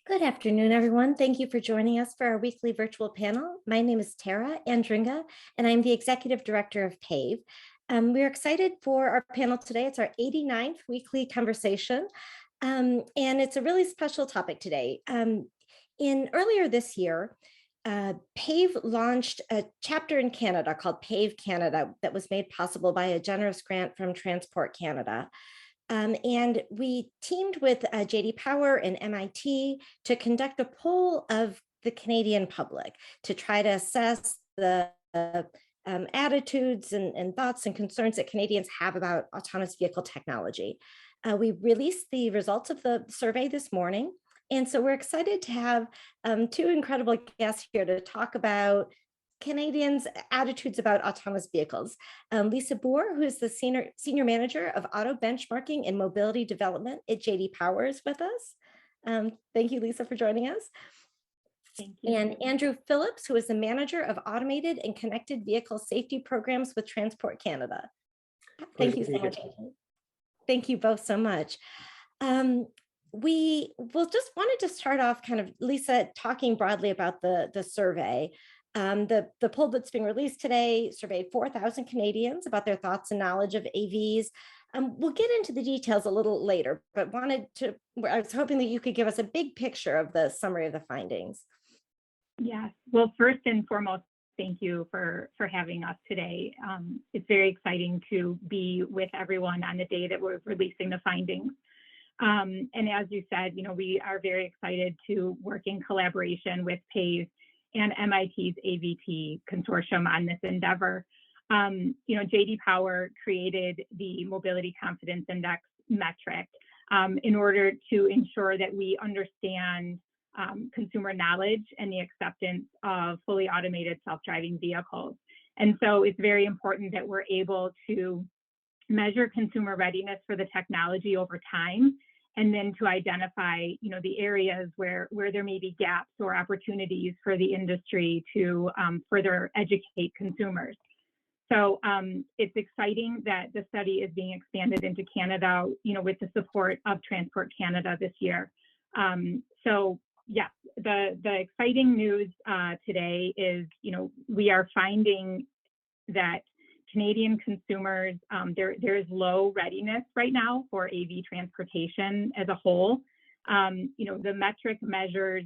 Good afternoon, everyone. Thank you for joining us for our weekly virtual panel. My name is Tara Andringa, and I'm the Executive Director of PAVE. We're excited for our panel today. It's our 89th weekly conversation, and it's a really special topic today. Earlier this year, PAVE launched a chapter in Canada called PAVE Canada that was made possible by a generous grant from Transport Canada. And we teamed with JD Power and MIT to conduct a poll of the Canadian public to try to assess the attitudes and thoughts and concerns that Canadians have about autonomous vehicle technology. We released the results of the survey this morning. And so we're excited to have two incredible guests here to talk about Canadians' attitudes about autonomous vehicles. Lisa Boor, who is the senior manager of auto benchmarking and mobility development at JD Power, is with us. Thank you, Lisa, for joining us. Thank you. And Andrew Phillips, who is the manager of automated and connected vehicle safety programs with Transport Canada. Thank you so much. Thank you both so much. We will just wanted to start off kind of, Lisa, talking broadly about the survey. The poll that's being released today surveyed 4,000 Canadians about their thoughts and knowledge of AVs. We'll get into the details a little later, but I was hoping that you could give us a big picture of the summary of the findings. Yes. Well, first and foremost, thank you for having us today. It's very exciting to be with everyone on the day that we're releasing the findings. And as you said, we are very excited to work in collaboration with PAVE and MIT's AVT Consortium on this endeavor. JD Power created the Mobility Confidence Index metric in order to ensure that we understand consumer knowledge and the acceptance of fully automated self-driving vehicles. And so it's very important that we're able to measure consumer readiness for the technology over time, and then to identify, the areas where there may be gaps or opportunities for the industry to further educate consumers. So it's exciting that the study is being expanded into Canada, with the support of Transport Canada this year. So yeah, the exciting news today is, we are finding that Canadian consumers, there is low readiness right now for AV transportation as a whole. The metric measures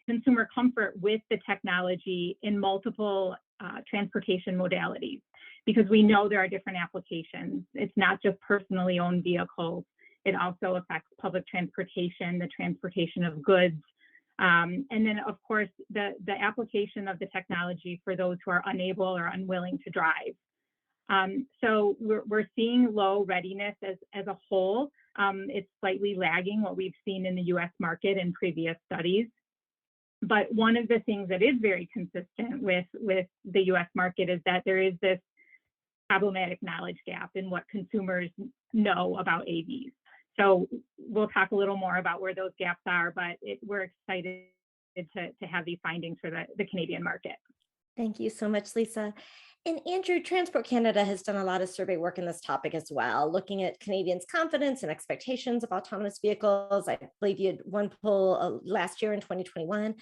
consumer comfort with the technology in multiple transportation modalities, because we know there are different applications. It's not just personally owned vehicles. It also affects public transportation, the transportation of goods, and then, of course, the application of the technology for those who are unable or unwilling to drive. So we're seeing low readiness as a whole. It's slightly lagging what we've seen in the US market in previous studies. But one of the things that is very consistent with the US market is that there is this problematic knowledge gap in what consumers know about AVs. So we'll talk a little more about where those gaps are, but we're excited to have these findings for the Canadian market. Thank you so much, Lisa. And Andrew, Transport Canada has done a lot of survey work in this topic as well, looking at Canadians' confidence and expectations of autonomous vehicles. I believe you had one poll last year in 2021.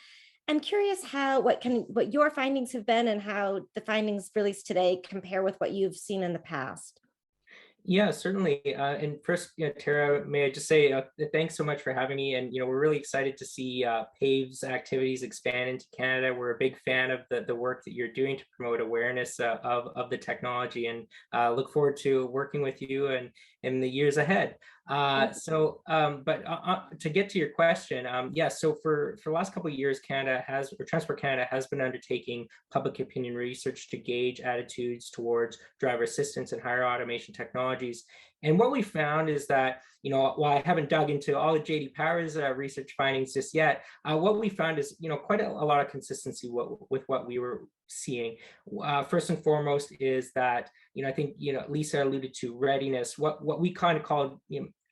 I'm curious what your findings have been and how the findings released today compare with what you've seen in the past. Yeah, certainly. And first, Tara, may I just say thanks so much for having me. And we're really excited to see PAVE's activities expand into Canada. We're a big fan of the work that you're doing to promote awareness of the technology, and look forward to working with you and in the years ahead. But to get to your question, so for the last couple of years, Transport Canada has been undertaking public opinion research to gauge attitudes towards driver assistance and higher automation technologies. And what we found is that, while I haven't dug into all of JD Power's research findings just yet, what we found is, quite a lot of consistency with what we were seeing. First and foremost is that, I think, Lisa alluded to readiness, what we kind of call,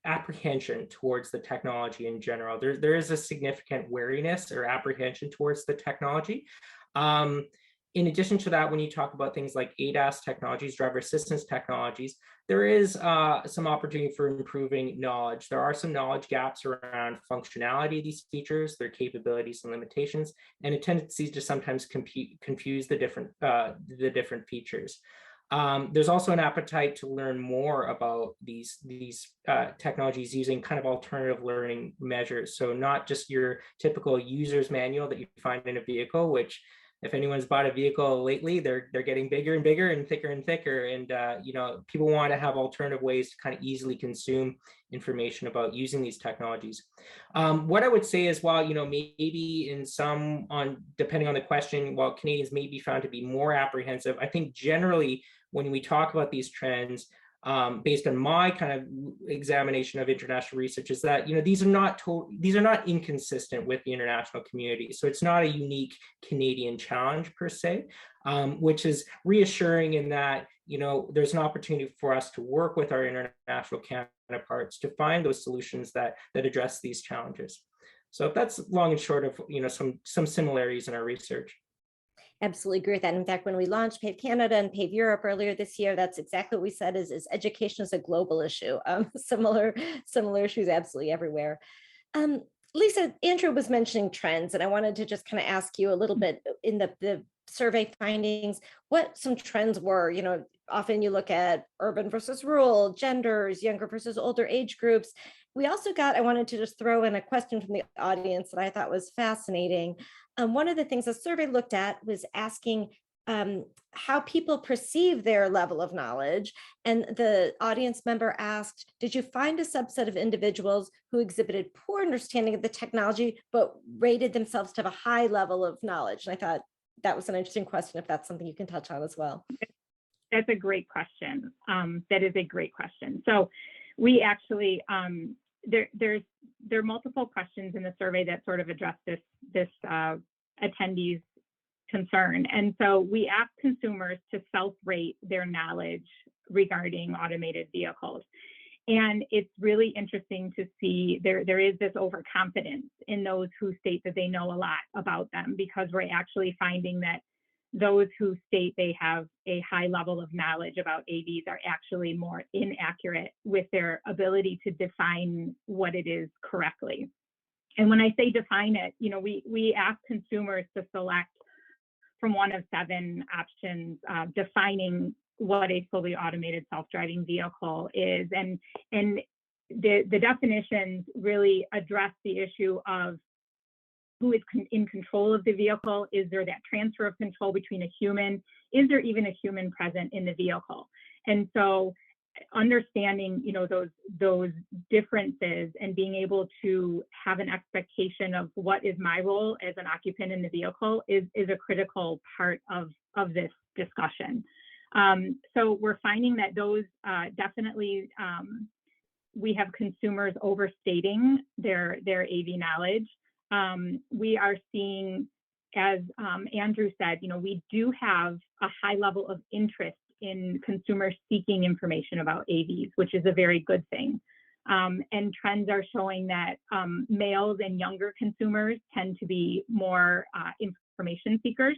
apprehension towards the technology in general. There is a significant wariness or apprehension towards the technology. In addition to that, when you talk about things like ADAS technologies, driver assistance technologies, there is some opportunity for improving knowledge. There are some knowledge gaps around functionality of these features, their capabilities and limitations, and a tendency to sometimes confuse the different features. There's also an appetite to learn more about these technologies using kind of alternative learning measures. So not just your typical user's manual that you find in a vehicle, which if anyone's bought a vehicle lately, they're getting bigger and bigger and thicker. And you know, people want to have alternative ways to kind of easily consume information about using these technologies. What I would say is, while you know, maybe in some, depending on the question, while Canadians may be found to be more apprehensive, I think generally when we talk about these trends, based on my kind of examination of international research, is that, you know, these are not inconsistent with the international community. So it's not a unique Canadian challenge per se, which is reassuring in that, you know, there's an opportunity for us to work with our international counterparts to find those solutions that address these challenges. So that's long and short of, you know, some similarities in our research. Absolutely agree with that. In fact, when we launched PAVE Canada and PAVE Europe earlier this year, that's exactly what we said is education is a global issue. Similar issues absolutely everywhere. Lisa, Andrew was mentioning trends, and I wanted to just kind of ask you a little bit in the survey findings, what some trends were. You know, often you look at urban versus rural, genders, younger versus older age groups. We also I wanted to just throw in a question from the audience that I thought was fascinating. One of the things the survey looked at was asking how people perceive their level of knowledge. And the audience member asked, did you find a subset of individuals who exhibited poor understanding of the technology, but rated themselves to have a high level of knowledge? And I thought that was an interesting question, if that's something you can touch on as well. That's a great question. That is a great question. So we actually, there are multiple questions in the survey that sort of address this attendees' concern. And so we asked consumers to self-rate their knowledge regarding automated vehicles. And it's really interesting to see there is this overconfidence in those who state that they know a lot about them, because we're actually finding that those who state they have a high level of knowledge about AVs are actually more inaccurate with their ability to define what it is correctly. And when I say define it, you know, we ask consumers to select from one of 7 options defining what a fully automated self-driving vehicle is. And the definitions really address the issue of who is in control of the vehicle. Is there that transfer of control between a human? Is there even a human present in the vehicle? And so understanding, you know, those differences and being able to have an expectation of what is my role as an occupant in the vehicle is a critical part of this discussion. So we're finding that those definitely, we have consumers overstating their AV knowledge. We are seeing, as Andrew said, you know, we do have a high level of interest in consumers seeking information about AVs, which is a very good thing. And trends are showing that males and younger consumers tend to be more information seekers.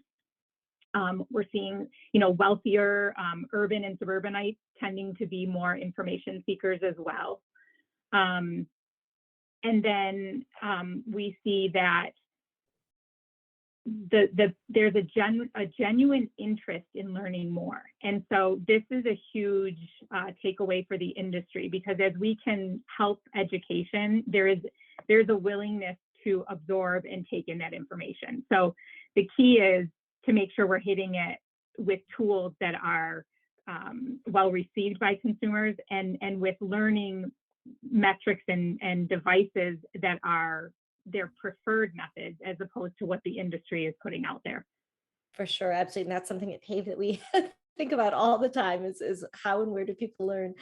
We're seeing, you know, wealthier urban and suburbanites tending to be more information seekers as well. And then we see that there's a genuine interest in learning more. And so this is a huge takeaway for the industry, because as we can help education, there's a willingness to absorb and take in that information. So the key is to make sure we're hitting it with tools that are well received by consumers, and with learning metrics and devices that are their preferred methods, as opposed to what the industry is putting out there. For sure, absolutely. And that's something at PAVE that we think about all the time is how and where do people learn.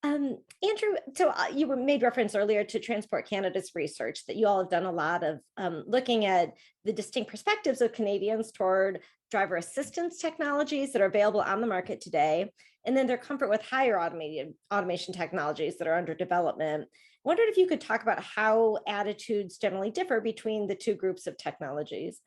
Andrew, so you made reference earlier to Transport Canada's research that you all have done a lot of looking at the distinct perspectives of Canadians toward driver assistance technologies that are available on the market today, and then their comfort with higher automation technologies that are under development. I wondered if you could talk about how attitudes generally differ between the two groups of technologies.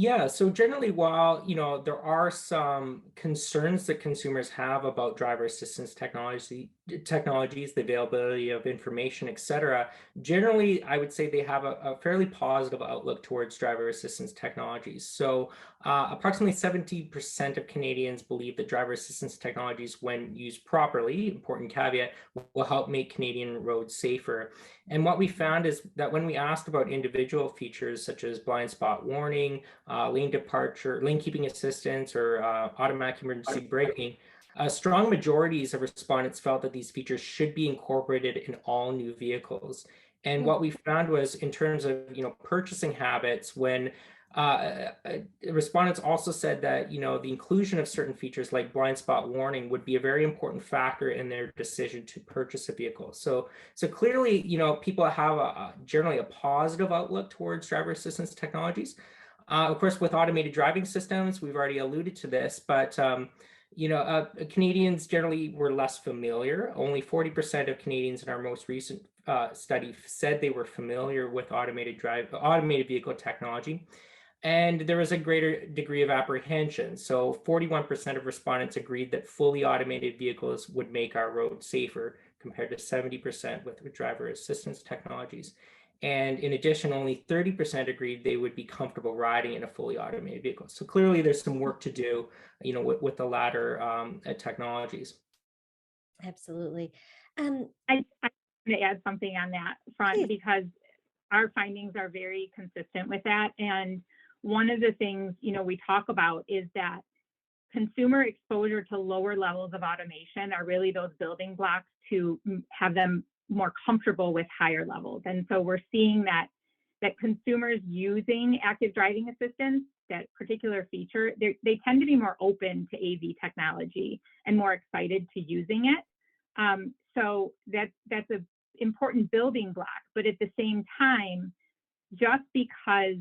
Yeah, so generally, while there are some concerns that consumers have about driver assistance technologies, the availability of information, etc., generally, I would say they have a fairly positive outlook towards driver assistance technologies. So, approximately 70% of Canadians believe that driver assistance technologies, when used properly, important caveat, will help make Canadian roads safer. And what we found is that when we asked about individual features such as blind spot warning, lane departure, lane keeping assistance, or automatic emergency braking, strong majorities of respondents felt that these features should be incorporated in all new vehicles. And what we found was, in terms of purchasing habits, when respondents also said that the inclusion of certain features like blind spot warning would be a very important factor in their decision to purchase a vehicle. So clearly, people have generally a positive outlook towards driver assistance technologies. Of course, with automated driving systems, we've already alluded to this, but Canadians generally were less familiar. Only 40% of Canadians in our most recent study said they were familiar with automated vehicle technology. And there was a greater degree of apprehension. So 41% of respondents agreed that fully automated vehicles would make our roads safer, compared to 70% with driver assistance technologies. And in addition, only 30% agreed they would be comfortable riding in a fully automated vehicle. So clearly there's some work to do, with the latter technologies. Absolutely. I want to add something on that front, Please. because our findings are very consistent with that. And one of the things, we talk about is that consumer exposure to lower levels of automation are really those building blocks to have them more comfortable with higher levels. And so we're seeing that consumers using active driving assistance, that particular feature, they tend to be more open to AV technology and more excited to using it. So that's an important building block. But at the same time, just because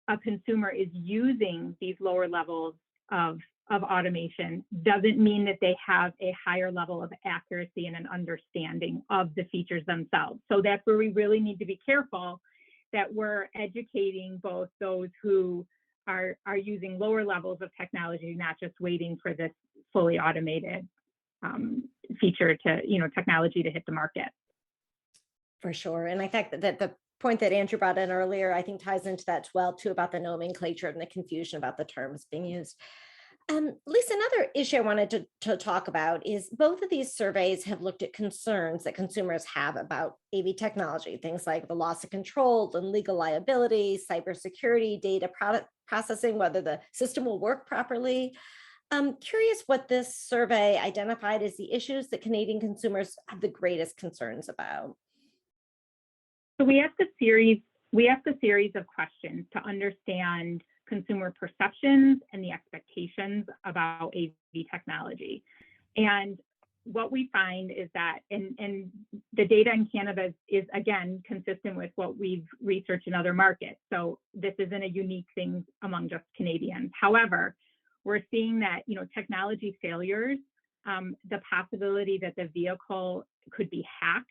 a consumer is using these lower levels of automation doesn't mean that they have a higher level of accuracy and an understanding of the features themselves. So that's where we really need to be careful that we're educating both those who are using lower levels of technology, not just waiting for this fully automated feature to, technology to hit the market. For sure. And I think that the point that Andrew brought in earlier, I think ties into that as well too, about the nomenclature and the confusion about the terms being used. Lisa, another issue I wanted to talk about is both of these surveys have looked at concerns that consumers have about AV technology, things like the loss of control and legal liability, cybersecurity, data processing, whether the system will work properly. I'm curious what this survey identified as the issues that Canadian consumers have the greatest concerns about. So we asked a series of questions to understand consumer perceptions and the expectations about AV technology. And what we find is that, and the data in Canada is again consistent with what we've researched in other markets. So this isn't a unique thing among just Canadians. However, we're seeing that, technology failures, the possibility that the vehicle could be hacked,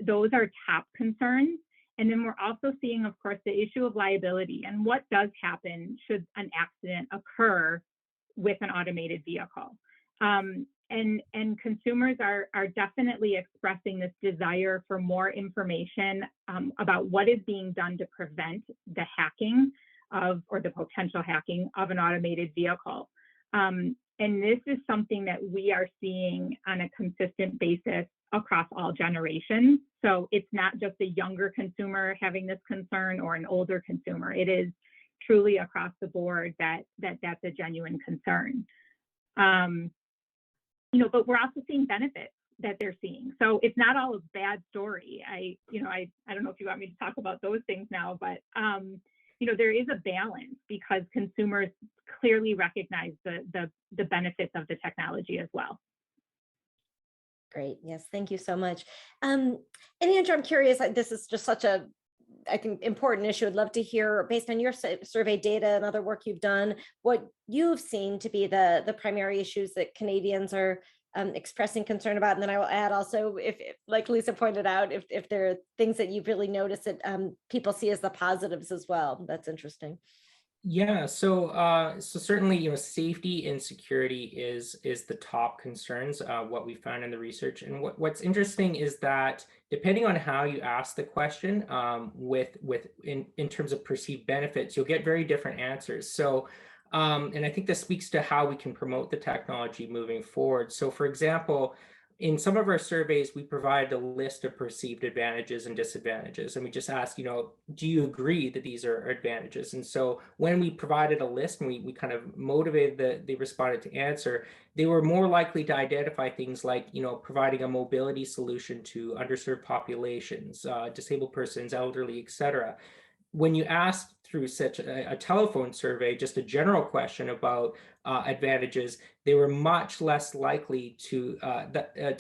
those are top concerns. And then we're also seeing, of course, the issue of liability and what does happen should an accident occur with an automated vehicle. And consumers are definitely expressing this desire for more information about what is being done to prevent the hacking or the potential hacking of an automated vehicle. And this is something that we are seeing on a consistent basis across all generations. So it's not just a younger consumer having this concern or an older consumer. It is truly across the board that's a genuine concern. But we're also seeing benefits that they're seeing. So it's not all a bad story. I don't know if you want me to talk about those things now, but there is a balance because consumers clearly recognize the benefits of the technology as well. Great. Yes. Thank you so much. And Andrew, I'm curious, this is just such a, I think, important issue. I'd love to hear, based on your survey data and other work you've done, what you've seen to be the primary issues that Canadians are expressing concern about. And then I will add also, if like Lisa pointed out, if there are things that you've really noticed that people see as the positives as well. That's interesting. Yeah, so certainly, safety and security is the top concerns, what we found in the research. And what's interesting is that depending on how you ask the question, in terms of perceived benefits, you'll get very different answers. So, and I think this speaks to how we can promote the technology moving forward. So, for example, in some of our surveys, we provide a list of perceived advantages and disadvantages, and we just ask, do you agree that these are advantages? And so when we provided a list and we kind of motivated the respondent to answer, they were more likely to identify things like, providing a mobility solution to underserved populations, disabled persons, elderly, etc. When you ask through such a telephone survey, just a general question about advantages, they were much less likely to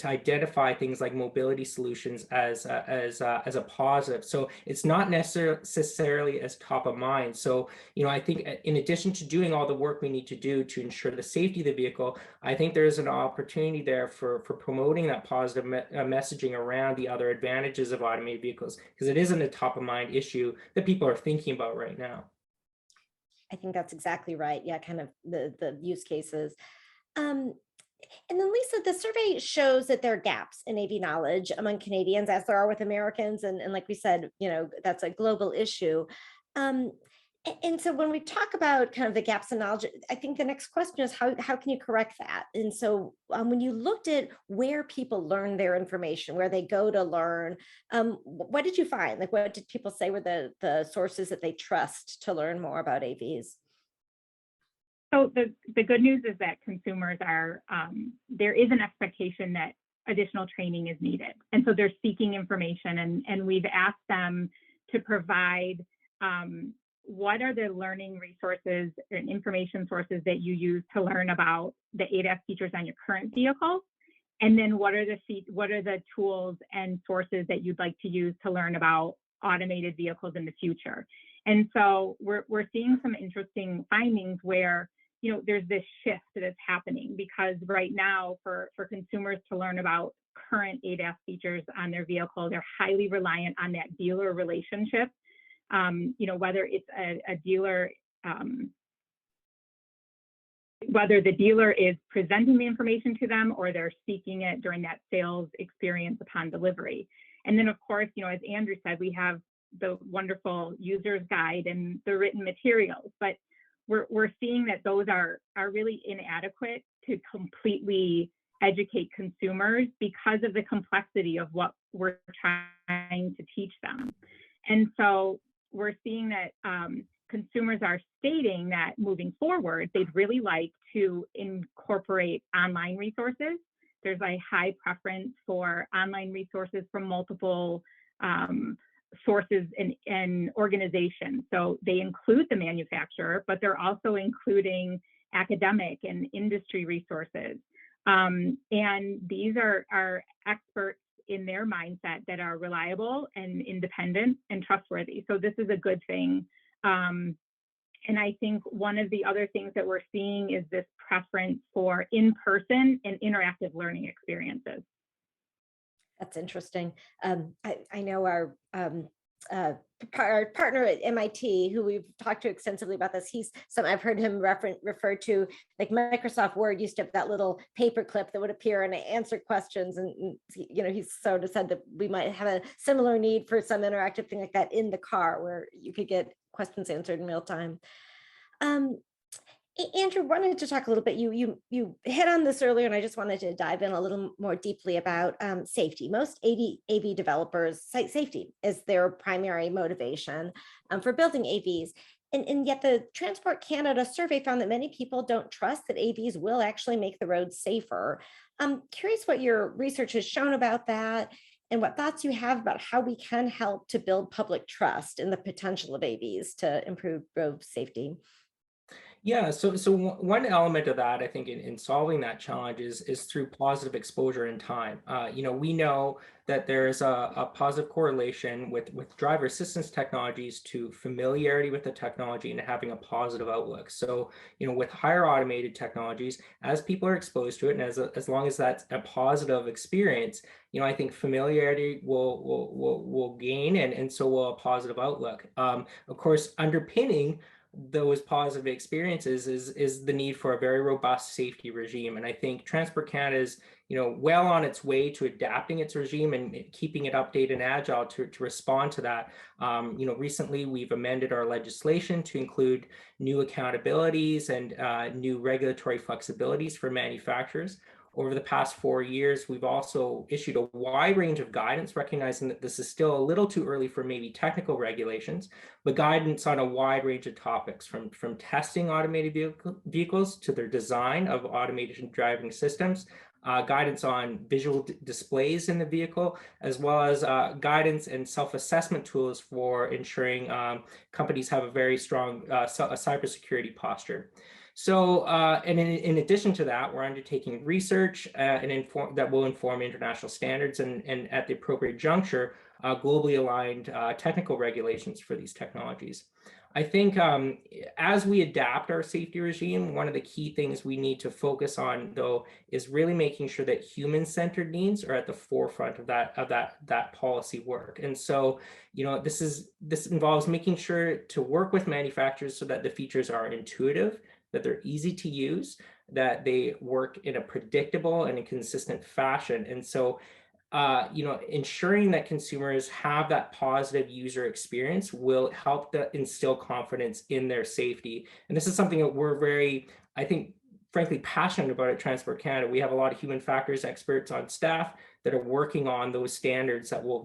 identify things like mobility solutions as a positive. So it's not necessarily as top of mind. So I think in addition to doing all the work we need to do to ensure the safety of the vehicle, I think there's an opportunity there for promoting that positive messaging around the other advantages of automated vehicles, because it isn't a top of mind issue that people are thinking about right now. I think that's exactly right. Yeah, kind of the use cases. Um, and then Lisa, the survey shows that there are gaps in AV knowledge among Canadians, as there are with Americans. And like we said, that's a global issue. Um, and so when we talk about kind of the gaps in knowledge, I think the next question is how can you correct that? And so when you looked at where people learn their information, where they go to learn, what did you find? Like, what did people say were the sources that they trust to learn more about AVs? So the good news is that consumers there is an expectation that additional training is needed. And so they're seeking information, and we've asked them to provide what are the learning resources and information sources that you use to learn about the ADAS features on your current vehicle? And then what are the tools and sources that you'd like to use to learn about automated vehicles in the future? And so we're seeing some interesting findings where there's this shift that's happening, because right now for consumers to learn about current ADAS features on their vehicle, they're highly reliant on that dealer relationship. Whether it's a dealer, whether the dealer is presenting the information to them or they're seeking it during that sales experience upon delivery. And then, of course, as Andrew said, we have the wonderful user's guide and the written materials, but we're seeing that those are really inadequate to completely educate consumers because of the complexity of what we're trying to teach them. And so we're seeing that consumers are stating that moving forward, they'd really like to incorporate online resources. There's a high preference for online resources from multiple sources and organizations. So they include the manufacturer, but they're also including academic and industry resources. And these are experts in their mindset that are reliable and independent and trustworthy. So this is a good thing. And I think one of the other things that we're seeing is this preference for in-person and interactive learning experiences. That's interesting. I know our partner at MIT, who we've talked to extensively about this, I've heard him refer to, like, Microsoft Word used to have that little paper clip that would appear and answer questions. And he's sort of said that we might have a similar need for some interactive thing like that in the car, where you could get questions answered in real time. Andrew, wanted to talk a little bit. You hit on this earlier, and I just wanted to dive in a little more deeply about safety. Most AV developers cite safety as their primary motivation for building AVs. And yet the Transport Canada survey found that many people don't trust that AVs will actually make the roads safer. I'm curious what your research has shown about that, and what thoughts you have about how we can help to build public trust in the potential of AVs to improve road safety. Yeah, so one element of that, I think, in solving that challenge is through positive exposure in time. We know that there is a positive correlation with driver assistance technologies to familiarity with the technology and having a positive outlook. So, with higher automated technologies, as people are exposed to it, and as long as that's a positive experience, I think familiarity will gain, and so will a positive outlook. Of course, underpinning those positive experiences is the need for a very robust safety regime. And I think Transport Canada is, well on its way to adapting its regime and keeping it updated and agile to respond to that. Recently we've amended our legislation to include new accountabilities and new regulatory flexibilities for manufacturers. Over the past 4 years, we've also issued a wide range of guidance, recognizing that this is still a little too early for maybe technical regulations, but guidance on a wide range of topics, from testing automated vehicles to their design of automated driving systems, guidance on visual displays in the vehicle, as well as guidance and self-assessment tools for ensuring companies have a very strong cybersecurity posture. So, and in addition to that, we're undertaking research that will inform international standards and at the appropriate juncture, globally aligned technical regulations for these technologies. I think as we adapt our safety regime, one of the key things we need to focus on, though, is really making sure that human-centered needs are at the forefront of that policy work. And so, this involves making sure to work with manufacturers so that the features are intuitive, that they're easy to use, that they work in a predictable and a consistent fashion. And so, ensuring that consumers have that positive user experience will help to instill confidence in their safety. And this is something that we're very, I think, frankly, passionate about at Transport Canada. We have a lot of human factors experts on staff that are working on those standards that will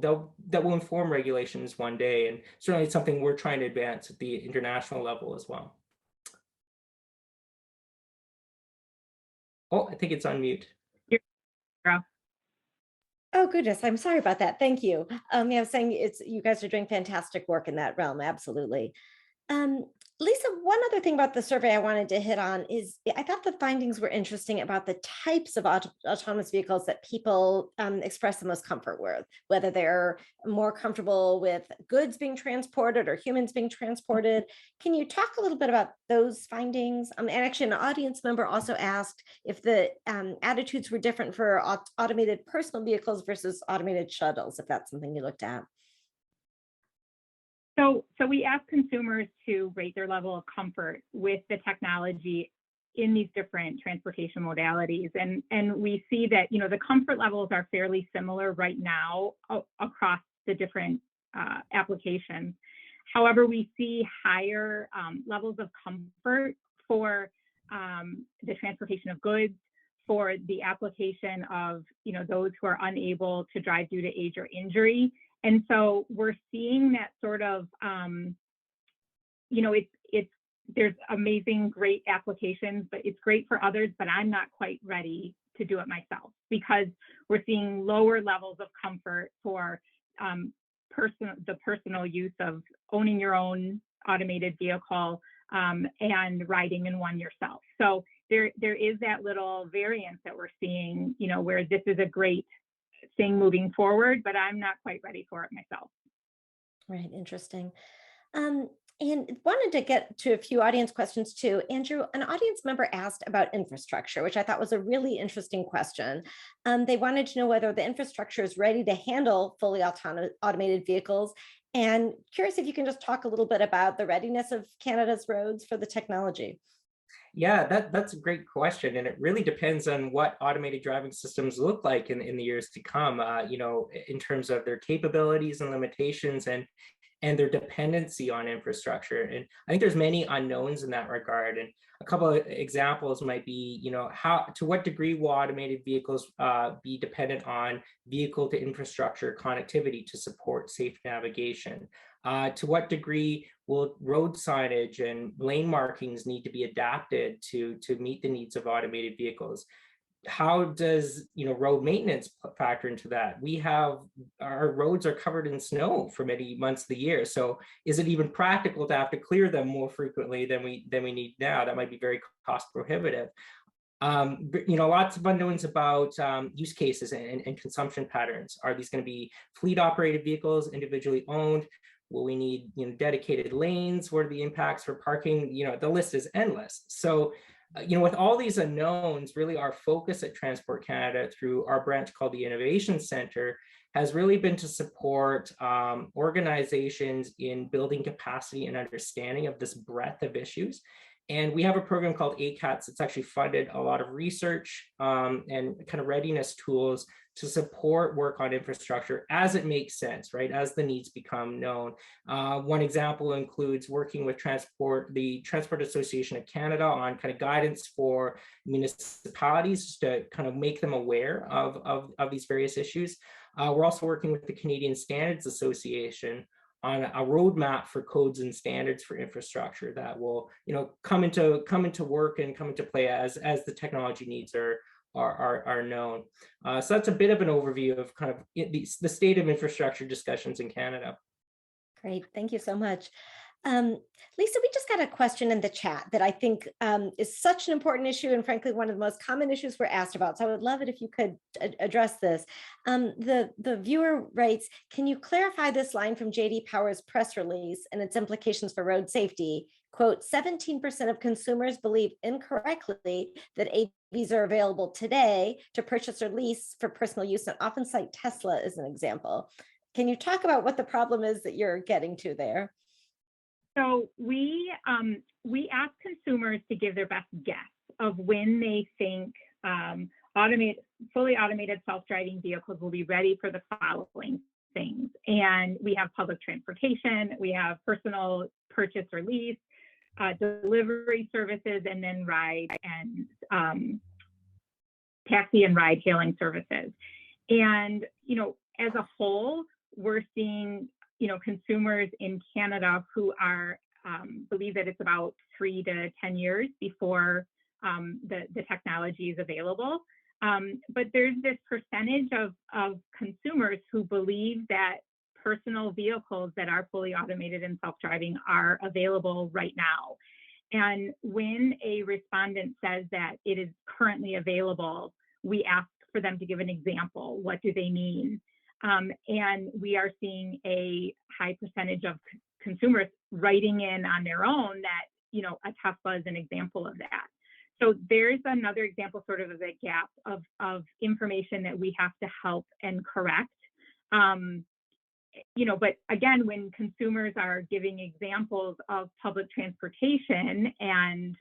inform regulations one day. And certainly it's something we're trying to advance at the international level as well. Oh, I think it's on mute. Oh, goodness. I'm sorry about that. Thank you. Yeah, I was saying you guys are doing fantastic work in that realm. Absolutely. Lisa, one other thing about the survey I wanted to hit on is I thought the findings were interesting about the types of autonomous vehicles that people express the most comfort with, whether they're more comfortable with goods being transported or humans being transported. Can you talk a little bit about those findings? And actually, an audience member also asked if the attitudes were different for automated personal vehicles versus automated shuttles, if that's something you looked at. So we ask consumers to rate their level of comfort with the technology in these different transportation modalities. And we see that, the comfort levels are fairly similar right now across the different applications. However, we see higher levels of comfort for the transportation of goods, for the application of, those who are unable to drive due to age or injury. And so we're seeing that sort of, there's amazing, great applications, but it's great for others, but I'm not quite ready to do it myself, because we're seeing lower levels of comfort for the personal use of owning your own automated vehicle and riding in one yourself. So there is that little variance that we're seeing, where this is a great thing moving forward, but I'm not quite ready for it myself. Right, interesting. And wanted to get to a few audience questions too. Andrew, an audience member asked about infrastructure, which I thought was a really interesting question. They wanted to know whether the infrastructure is ready to handle fully automated vehicles. And curious if you can just talk a little bit about the readiness of Canada's roads for the technology. Yeah, that's a great question. And it really depends on what automated driving systems look like in the years to come, in terms of their capabilities and limitations and their dependency on infrastructure. And I think there's many unknowns in that regard. And a couple of examples might be, to what degree will automated vehicles be dependent on vehicle to infrastructure connectivity to support safe navigation? To what degree will road signage and lane markings need to be adapted to meet the needs of automated vehicles? How does road maintenance factor into that? Our roads are covered in snow for many months of the year. So is it even practical to have to clear them more frequently than we need now? That might be very cost prohibitive. Lots of unknowns about use cases and consumption patterns. Are these going to be fleet operated vehicles, individually owned? Will we need dedicated lanes? What are the impacts for parking? The list is endless. So with all these unknowns, really our focus at Transport Canada through our branch called the Innovation Center has really been to support organizations in building capacity and understanding of this breadth of issues. And we have a program called ACATS. It's actually funded a lot of research and kind of readiness tools to support work on infrastructure as it makes sense, right? As the needs become known. One example includes working with the Transport Association of Canada on kind of guidance for municipalities to kind of make them aware of these various issues. We're also working with the Canadian Standards Association on a roadmap for codes and standards for infrastructure that will, come into work and come into play as the technology needs are known. So that's a bit of an overview of kind of the state of infrastructure discussions in Canada. Great, thank you so much. Lisa, we just got a question in the chat that I think is such an important issue, and frankly, one of the most common issues we're asked about. So I would love it if you could address this. The viewer writes, can you clarify this line from J.D. Power's press release and its implications for road safety? Quote, 17% of consumers believe incorrectly that AVs are available today to purchase or lease for personal use, and often cite Tesla as an example. Can you talk about what the problem is that you're getting to there? So we ask consumers to give their best guess of when they think fully automated self-driving vehicles will be ready for the following things. And we have public transportation, we have personal purchase or lease, delivery services, and then ride and taxi and ride hailing services. And, as a whole, we're seeing consumers in Canada who are believe that it's about 3 to 10 years before the technology is available. But there's this percentage of consumers who believe that personal vehicles that are fully automated and self-driving are available right now. And when a respondent says that it is currently available, we ask for them to give an example. What do they mean? And we are seeing a high percentage of consumers writing in on their own that, a Tesla is an example of that. So there's another example sort of a gap of information that we have to help and correct. But again, when consumers are giving examples of public transportation, and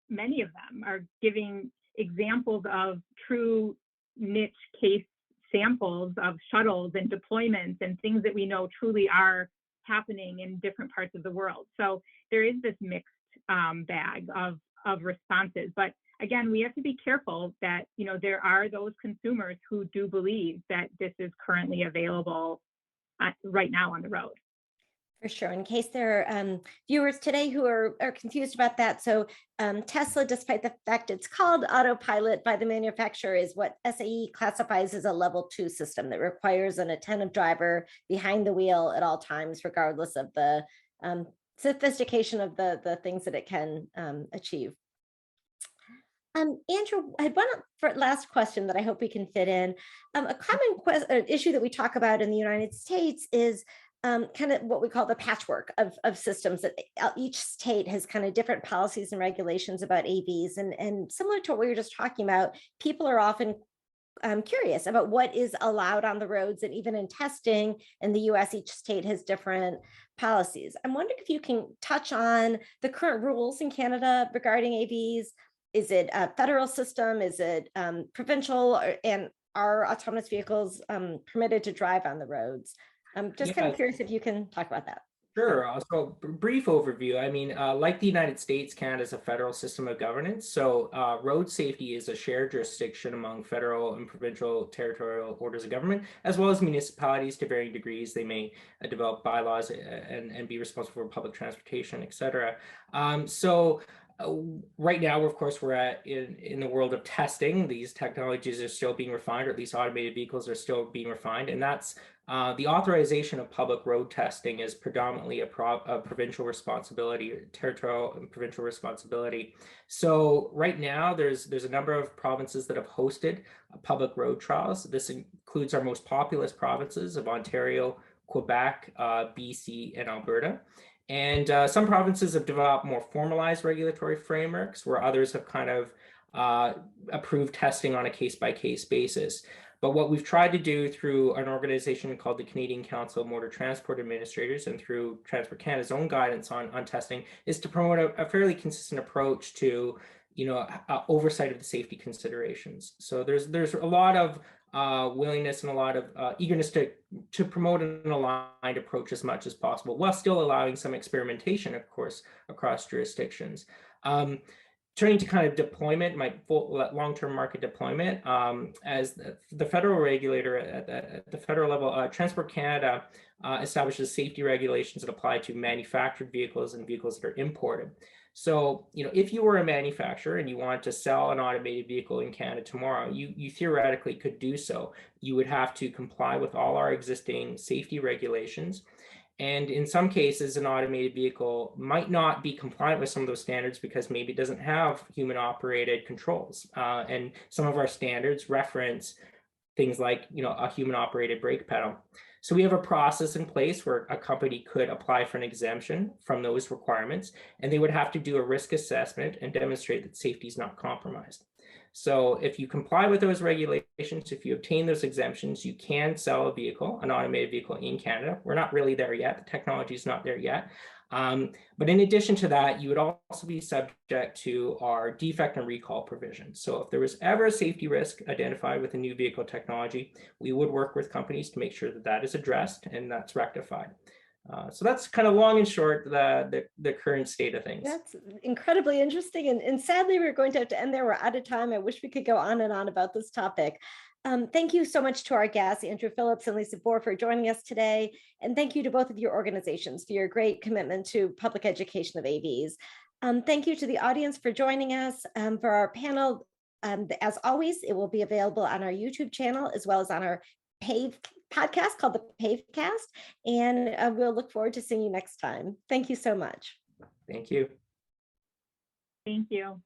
many of them are giving examples of true niche case samples of shuttles and deployments and things that we know truly are happening in different parts of the world. So there is this mixed bag of responses. But again, we have to be careful that, there are those consumers who do believe that this is currently available right now on the road. For sure. In case there are viewers today who are confused about that. So Tesla, despite the fact it's called autopilot by the manufacturer, is what SAE classifies as a level 2 system that requires an attentive driver behind the wheel at all times, regardless of the sophistication of the things that it can achieve. Andrew, I had one last question that I hope we can fit in. A common issue that we talk about in the United States is kind of what we call the patchwork of systems, that each state has kind of different policies and regulations about AVs. And similar to what we were just talking about, people are often curious about what is allowed on the roads, and even in testing in the US, each state has different policies. I'm wondering if you can touch on the current rules in Canada regarding AVs. Is it a federal system? Is it provincial? And are autonomous vehicles permitted to drive on the roads? I'm just kind of curious if you can talk about that. Sure. So brief overview. I mean, like the United States, Canada is a federal system of governance. So road safety is a shared jurisdiction among federal and provincial territorial orders of government, as well as municipalities to varying degrees. They may develop bylaws and be responsible for public transportation, et cetera. Right now, of course, we're in the world of testing. These technologies are still being refined, or at least automated vehicles are still being refined. And that's the authorization of public road testing is predominantly a provincial responsibility, territorial and provincial responsibility. So right now, there's a number of provinces that have hosted public road trials. This includes our most populous provinces of Ontario, Quebec, BC, and Alberta. And some provinces have developed more formalized regulatory frameworks, where others have kind of approved testing on a case-by-case basis. But what we've tried to do through an organization called the Canadian Council of Motor Transport Administrators and through Transport Canada's own guidance on testing is to promote a fairly consistent approach to, oversight of the safety considerations. So there's a lot of willingness and a lot of eagerness to promote an aligned approach as much as possible, while still allowing some experimentation, of course, across jurisdictions. Turning to kind of deployment, long-term market deployment, as the federal regulator at the federal level, Transport Canada establishes safety regulations that apply to manufactured vehicles and vehicles that are imported. So, if you were a manufacturer and you wanted to sell an automated vehicle in Canada tomorrow, you theoretically could do so. You would have to comply with all our existing safety regulations. And in some cases, an automated vehicle might not be compliant with some of those standards because maybe it doesn't have human operated controls. And some of our standards reference things like, a human operated brake pedal. So we have a process in place where a company could apply for an exemption from those requirements, and they would have to do a risk assessment and demonstrate that safety is not compromised. So if you comply with those regulations, if you obtain those exemptions, you can sell a vehicle, an automated vehicle in Canada. We're not really there yet. The technology is not there yet. But in addition to that, you would also be subject to our defect and recall provisions. So if there was ever a safety risk identified with a new vehicle technology, we would work with companies to make sure that that is addressed and that's rectified. So that's kind of long and short the current state of things. That's incredibly interesting. And sadly, we're going to have to end there. We're out of time. I wish we could go on and on about this topic. Thank you so much to our guests, Andrew Phillips and Lisa Boor, for joining us today. And thank you to both of your organizations for your great commitment to public education of AVs. Thank you to the audience for joining us for our panel. As always, it will be available on our YouTube channel as well as on our PAVE podcast called the PAVEcast. And we'll look forward to seeing you next time. Thank you so much. Thank you. Thank you.